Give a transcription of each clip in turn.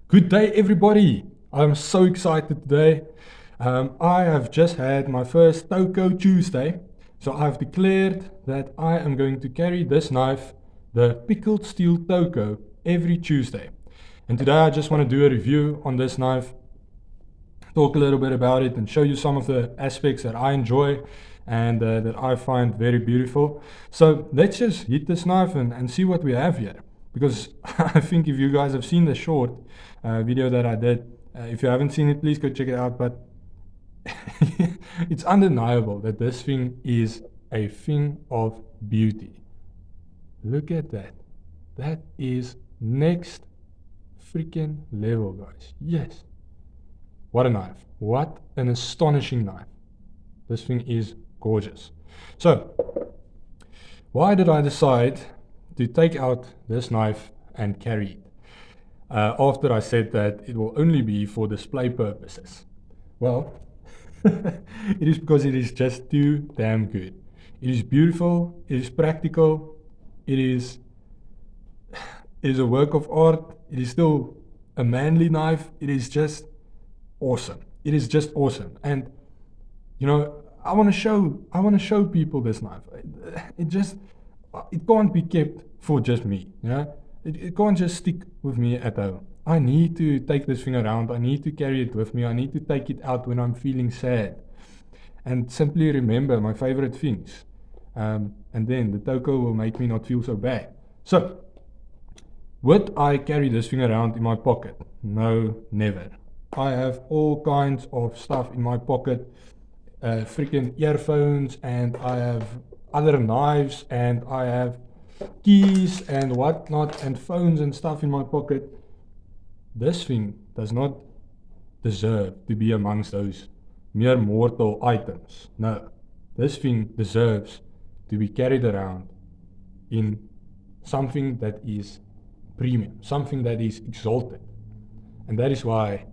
Good day, everybody. I'm so excited today. I have just had my first Toko Tuesday, so I've declared that I am going to carry this knife, the Pickled Steel Toko, every Tuesday. And today I just want to do a review on this knife, talk a little bit about it, and show you some of the aspects that I enjoy and that I find very beautiful. So let's just hit this knife and see what we have here. Because I think if you guys have seen the short video that I did, if you haven't seen it, please go check it out. But it's undeniable that this thing is a thing of beauty. Look at that. That is next freaking level, guys. Yes. What a knife. What an astonishing knife. This thing is gorgeous. So, why did I decide to take out this knife and carry it after I said that it will only be for display purposes? Well, it is because it is just too damn good. It is beautiful, it is practical, it is a work of art, it is still a manly knife, it is just awesome. It is just awesome. And you know, I want to show people this knife. It can't be kept for just me, you know. It can't just stick with me at home. I need to take this thing around. I need to carry it with me. I need to take it out when I'm feeling sad, and simply remember my favorite things. And then the Toko will make me not feel so bad. So, would I carry this thing around in my pocket? No, never. I have all kinds of stuff in my pocket, freaking earphones, and I have other knives, and I have keys and whatnot, and phones and stuff in my pocket. This thing does not deserve to be amongst those mere mortal items. No, this thing deserves to be carried around in something that is premium, something that is exalted. And that is why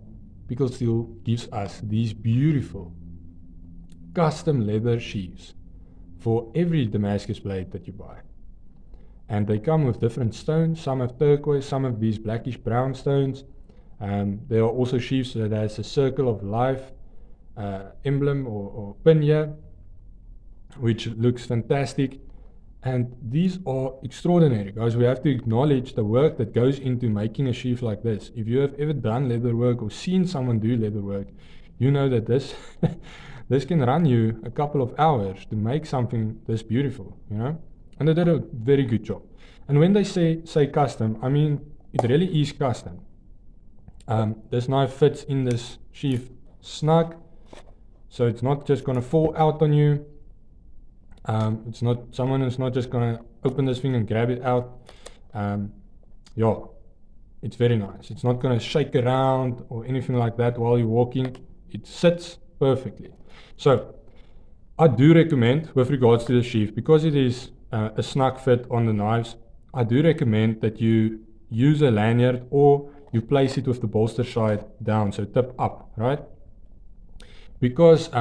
Pickled Steel gives us these beautiful custom leather sheaths for every Damascus blade that you buy. And they come with different stones. Some have turquoise, some have these blackish brown stones. There are also sheaths that has a circle of life emblem or pin here, which looks fantastic. And these are extraordinary, guys. We have to acknowledge the work that goes into making a sheath like this. If you have ever done leather work or seen someone do leather work, you know that this this can run you a couple of hours to make something this beautiful, you know. And they did a very good job. And when they say custom, I mean it really is custom. This knife fits in this sheath snug, so it's not just gonna fall out on you. Someone is not just gonna open this thing and grab it out. Yeah, it's very nice. It's not gonna shake around or anything like that while you're walking. It sits perfectly. So I do recommend, with regards to the sheath, because it is a snug fit on the knives, I do recommend that you use a lanyard or you place it with the bolster side down, so tip up, right? Because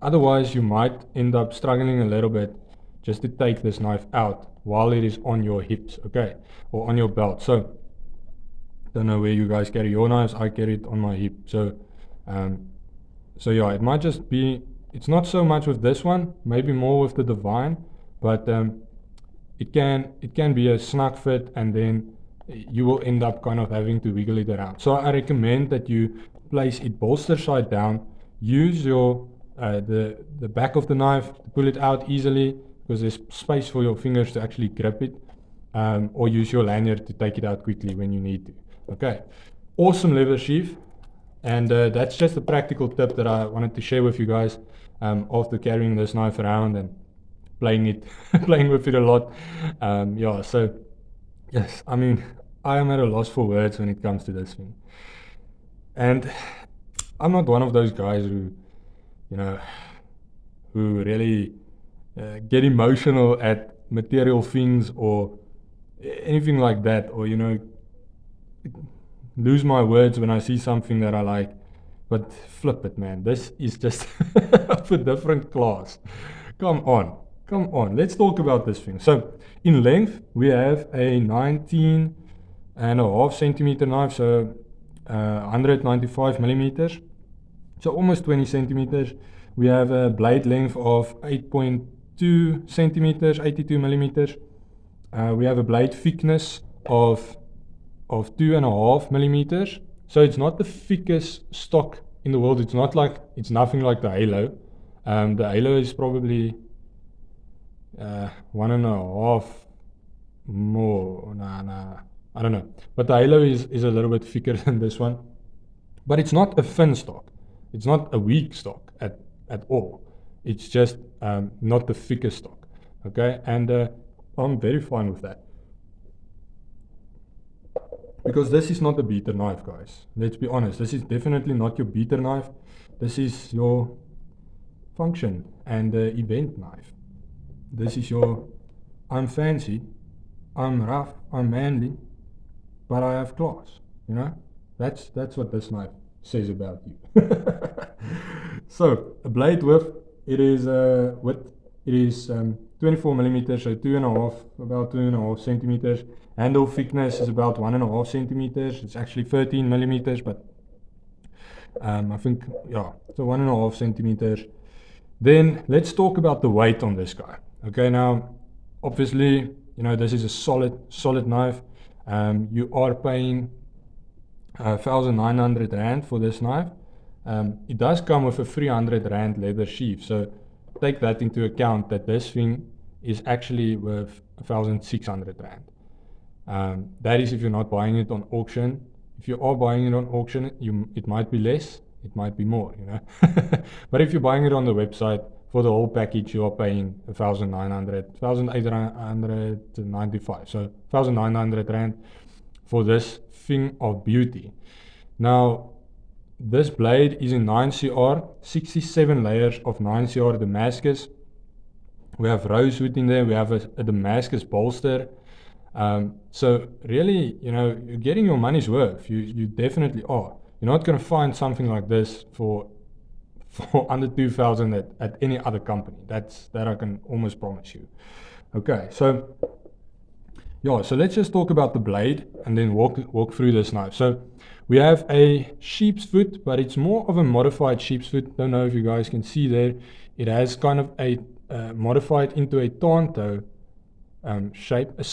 otherwise you might end up struggling a little bit just to take this knife out while it is on your hips, okay, or on your belt. So don't know where you guys carry your knives. I carry it on my hip. So yeah, it might just be, it's not so much with this one, maybe more with the Divine, but it can be a snug fit, and then you will end up kind of having to wiggle it around. So I recommend that you place it bolster side down. Use your the back of the knife to pull it out easily, because there's space for your fingers to actually grip it, or use your lanyard to take it out quickly when you need to. Okay, awesome leather sheath, and that's just a practical tip that I wanted to share with you guys after carrying this knife around and playing with it a lot. Yeah, so yes, I mean, I am at a loss for words when it comes to this thing, and I'm not one of those guys who, you know, who really get emotional at material things or anything like that, or, you know, lose my words when I see something that I like. But flip it, man, this is just of a different class. Come on, let's talk about this thing. So in length, we have a 19.5 centimeter knife, so 195 millimeters, so almost 20 centimeters. We have a blade length of 8.2 centimeters, 82 millimeters. We have a blade thickness of 2.5 millimeters. So it's not the thickest stock in the world. It's nothing like the Halo. The Halo is probably 1.5 more. Nah, I don't know. But the Halo is a little bit thicker than this one. But it's not a thin stock. It's not a weak stock at all. It's just not the thickest stock. Okay, and I'm very fine with that. Because this is not a beater knife, guys. Let's be honest. This is definitely not your beater knife. This is your function and event knife. This is your, I'm fancy, I'm rough, I'm manly, but I have class. You know, that's what this knife says about you. So a blade width, it is 24 millimeters, so about 2.5 centimeters. Handle thickness is about 1.5 centimeters. It's actually 13 millimeters, but I think, yeah, so 1.5 centimeters. Then let's talk about the weight on this guy. Okay, now, obviously, you know, this is a solid knife. You are paying 1,900 Rand for this knife. It does come with a 300 Rand leather sheath, so take that into account that this thing is actually worth 1,600 Rand. That is if you're not buying it on auction. If you are buying it on auction, it might be less, it might be more, you know. But if you're buying it on the website, for the whole package, you are paying 1,895, so 1,900 Rand for this thing of beauty. Now, this blade is in 9CR, 67 layers of 9CR Damascus. We have Rosewood in there, we have a Damascus bolster. So really, you know, you're getting your money's worth. You definitely are. You're not going to find something like this for under 2,000 at any other company. That I can almost promise you. Okay, so yeah, so let's just talk about the blade and then walk through this knife. So we have a sheep's foot, but it's more of a modified sheep's foot. Don't know if you guys can see there. It has kind of a modified into a tanto shape, a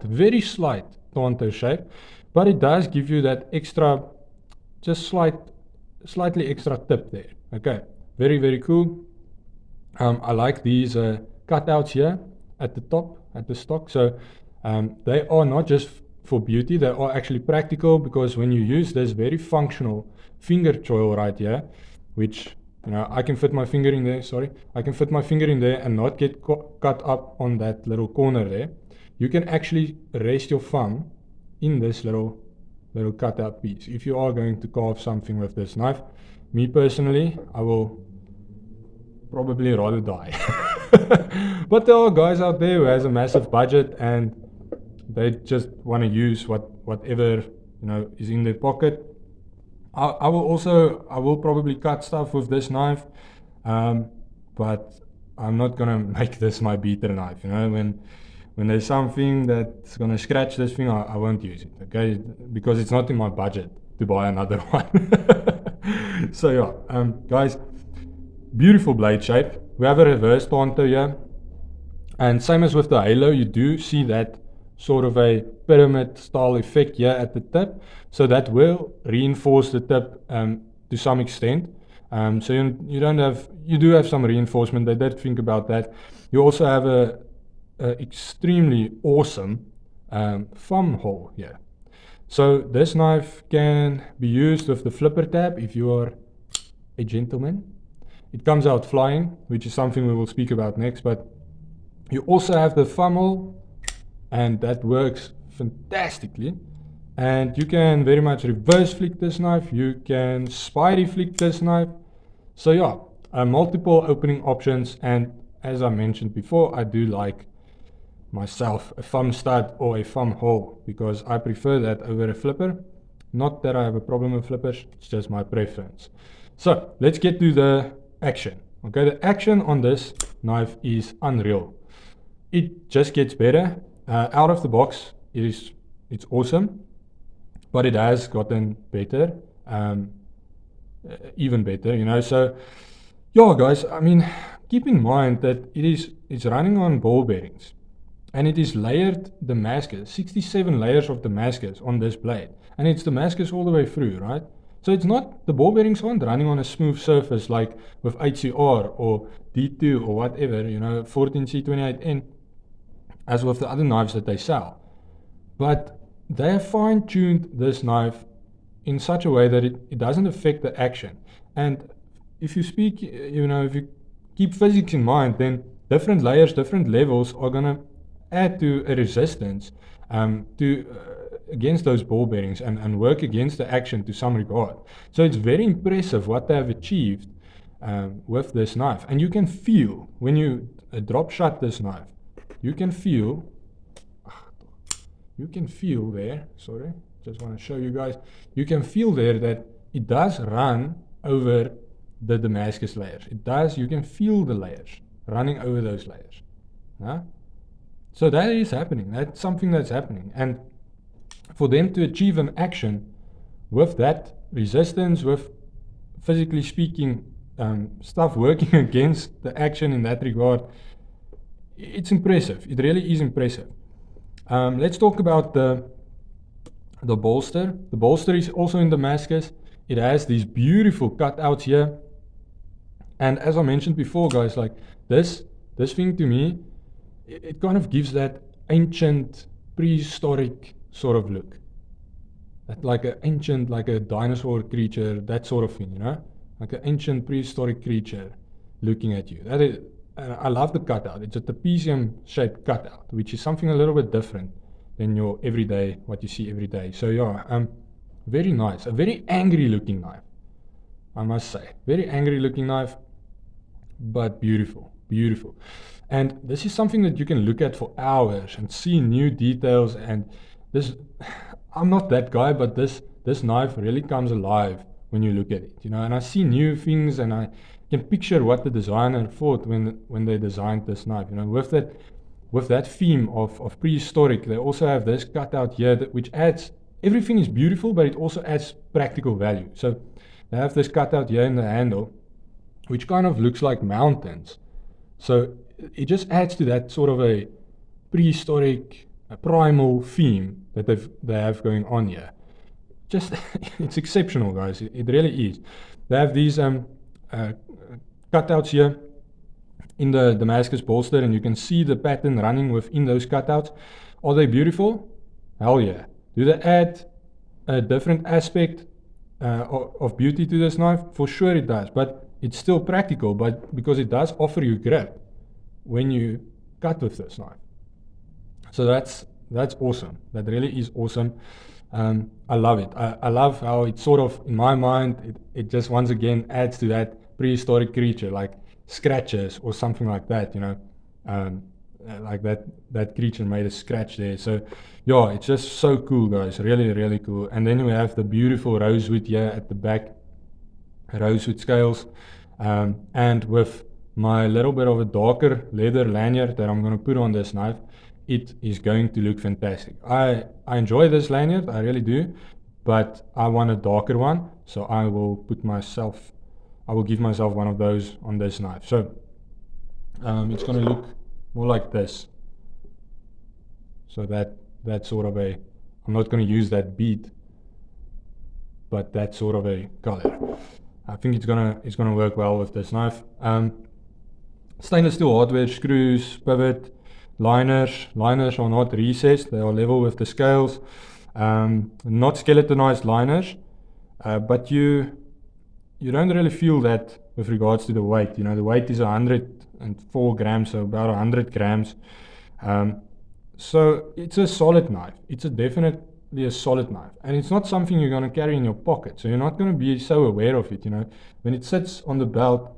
very slight tanto shape, but it does give you that extra, just slightly extra tip there. Okay, very, very cool. I like these cutouts here at the top, at the stock. So they are not just for beauty, they are actually practical, because when you use this very functional finger choil right here, which, you know, I can fit my finger in there, I can fit my finger in there and not get cut up on that little corner there. You can actually rest your thumb in this little cutout piece if you are going to carve something with this knife. Me personally, I will probably rather die. But there are guys out there who has a massive budget and they just want to use whatever, you know, is in their pocket. I will probably cut stuff with this knife, but I'm not gonna make this my beater knife. You know, when there's something that's gonna scratch this thing, I won't use it. Okay, because it's not in my budget to buy another one. So yeah, guys, beautiful blade shape. We have a reverse tanto here, and same as with the Halo, you do see that sort of a pyramid style effect here at the tip, so that will reinforce the tip to some extent. So you do have some reinforcement. They did think about that. You also have a extremely awesome thumb hole here. So this knife can be used with the flipper tab if you are a gentleman. It comes out flying, which is something we will speak about next, but you also have the thumb hole, and that works fantastically. And you can very much reverse flick this knife, you can spidey flick this knife. So yeah, multiple opening options, and as I mentioned before, I do like myself a thumb stud or a thumb hole because I prefer that over a flipper. Not that I have a problem with flippers, it's just my preference. So let's get to the action. Okay, the action on this knife is unreal. It just gets better. Out of the box, it's awesome, but it has gotten better even better, you know. So yeah, guys, I mean, keep in mind that it's running on ball bearings, and it is layered Damascus, 67 layers of Damascus on this blade, and it's Damascus all the way through, right? So it's not, the ball bearings aren't running on a smooth surface like with HCR or D2 or whatever, you know, 14C28N, as with the other knives that they sell. But they have fine-tuned this knife in such a way that it doesn't affect the action. And if you speak, you know, if you keep physics in mind, then different layers, different levels are going to add to a resistance against those ball bearings and work against the action to some regard. So it's very impressive what they have achieved with this knife. And you can feel, when you drop shot this knife, you can feel there, sorry, just want to show you guys, you can feel there that it does run over the Damascus layers. It does, you can feel the layers running over those layers. Huh? So that is happening. That's something that's happening. And for them to achieve an action with that resistance, with, physically speaking, stuff working against the action in that regard, it's impressive. It really is impressive. Let's talk about the bolster. The bolster is also in Damascus. It has these beautiful cutouts here. And as I mentioned before, guys, like this thing to me, it kind of gives that ancient, prehistoric sort of look. That like an ancient, like a dinosaur creature, that sort of thing, you know? Like an ancient prehistoric creature looking at you. That is, I love the cutout. It's a trapezium-shaped cutout, which is something a little bit different than your everyday, what you see every day. So yeah, very nice. A very angry-looking knife, I must say. Very angry-looking knife, but beautiful, beautiful. And this is something that you can look at for hours and see new details. And this, I'm not that guy, but this knife really comes alive when you look at it, you know. And I see new things, and I can picture what the designer thought when they designed this knife, you know. With that theme of prehistoric, they also have this cutout here, which adds, everything is beautiful, but it also adds practical value. So they have this cutout here in the handle, which kind of looks like mountains. So it just adds to that sort of a prehistoric, primal theme that they have going on here. Just, it's exceptional, guys. It really is. They have these cutouts here in the Damascus bolster, and you can see the pattern running within those cutouts. Are they beautiful? Hell yeah. Do they add a different aspect of beauty to this knife? For sure it does, but it's still practical, but because it does offer you grip when you cut with this knife. So that's awesome. That really is awesome. I love it. I love how it sort of, in my mind, it just once again adds to that prehistoric creature, like scratches or something like that, you know, like that creature made a scratch there. So yeah, it's just so cool, guys. Really, really cool. And then we have the beautiful rosewood here at the back, rosewood scales, and with my little bit of a darker leather lanyard that I'm going to put on this knife, it is going to look fantastic. I enjoy this lanyard, I really do, but I want a darker one, so I will give myself one of those on this knife. So it's going to look more like this. So that sort of a, I'm not going to use that bead, but that sort of a color. I think it's gonna work well with this knife. Stainless steel hardware, screws, pivot, liners. Liners are not recessed, they are level with the scales. Not skeletonized liners, but you don't really feel that with regards to the weight. You know, the weight is 104 grams, so about 100 grams. So it's a solid knife. It's definitely a solid knife, and it's not something you're going to carry in your pocket, so you're not going to be so aware of it. You know, when it sits on the belt,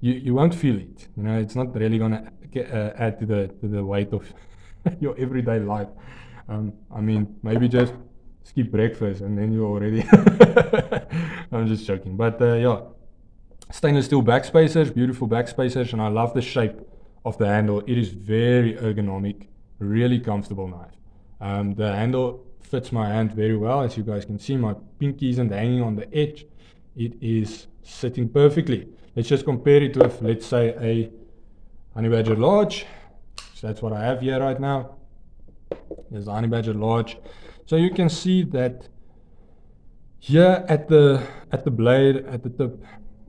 you won't feel it. You know, it's not really going to add to the weight of your everyday life. I mean, maybe just skip breakfast and then you're already I'm just joking, but yeah, stainless steel backspacers, beautiful backspacers, and I love the shape of the handle. It is very ergonomic, really comfortable knife. The handle fits my hand very well. As you guys can see, my pinky isn't hanging on the edge. It is sitting perfectly. Let's just compare it with, let's say, a Honey Badger Large. So that's what I have here right now. There's the Honey Badger Large. So you can see that here at the blade, at the tip,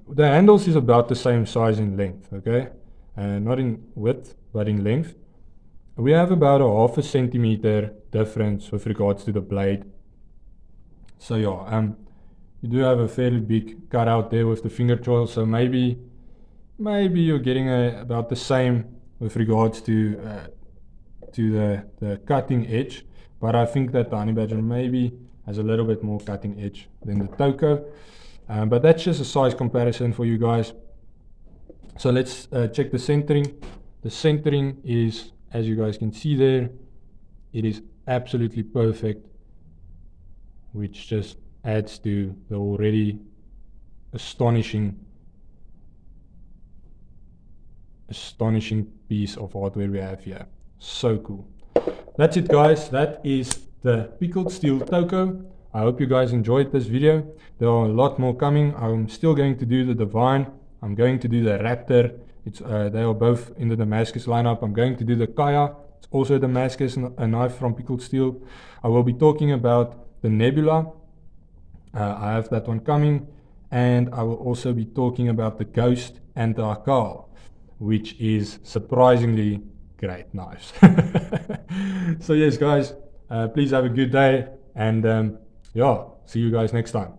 the handles is about the same size in length, okay? Not in width, but in length. We have about a 0.5 centimeter difference with regards to the blade. So yeah, you do have a fairly big cutout there with the finger choil, so maybe you're getting about the same with regards to the cutting edge, but I think that the Honey Badger maybe has a little bit more cutting edge than the Toko. But that's just a size comparison for you guys. So let's check the centering. The centering is, as you guys can see there, it is absolutely perfect, which just adds to the already astonishing piece of hardware we have here. So cool. That's it, guys. That is the Pickled Steel Toko. I hope you guys enjoyed this video. There are a lot more coming. I'm still going to do the Divine. I'm going to do the Raptor. They are both in the Damascus lineup. I'm going to do the Kaya. It's also a Damascus, a knife from Pickled Steel. I will be talking about the Nebula. I have that one coming. And I will also be talking about the Ghost and the Akal, which is surprisingly great knives. So yes, guys, please have a good day. And yeah, see you guys next time.